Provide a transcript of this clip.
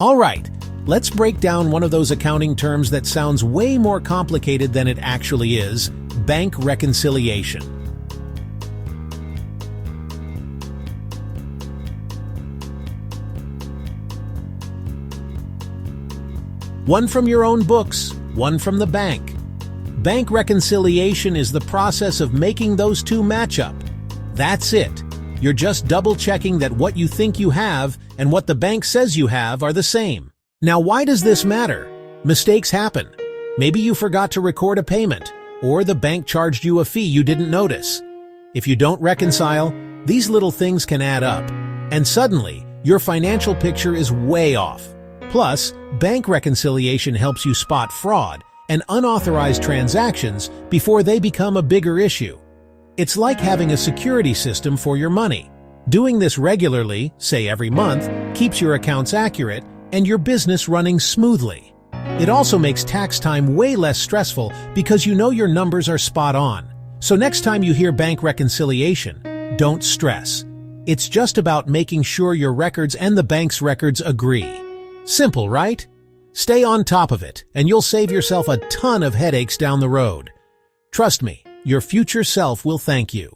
All right, let's break down one of those accounting terms that sounds way more complicated than it actually is: bank reconciliation. One from your own books, one from the bank. Bank reconciliation is the process of making those two match up. That's it. You're just double-checking that what you think you have and what the bank says you have are the same. Now, why does this matter? Mistakes happen. Maybe you forgot to record a payment, or the bank charged you a fee you didn't notice. If you don't reconcile, these little things can add up, and suddenly, your financial picture is way off. Plus, bank reconciliation helps you spot fraud and unauthorized transactions before they become a bigger issue. It's like having a security system for your money. Doing this regularly, say every month, keeps your accounts accurate and your business running smoothly. It also makes tax time way less stressful because you know your numbers are spot on. So next time you hear bank reconciliation, don't stress. It's just about making sure your records and the bank's records agree. Simple, right? Stay on top of it, and you'll save yourself a ton of headaches down the road. Trust me, your future self will thank you.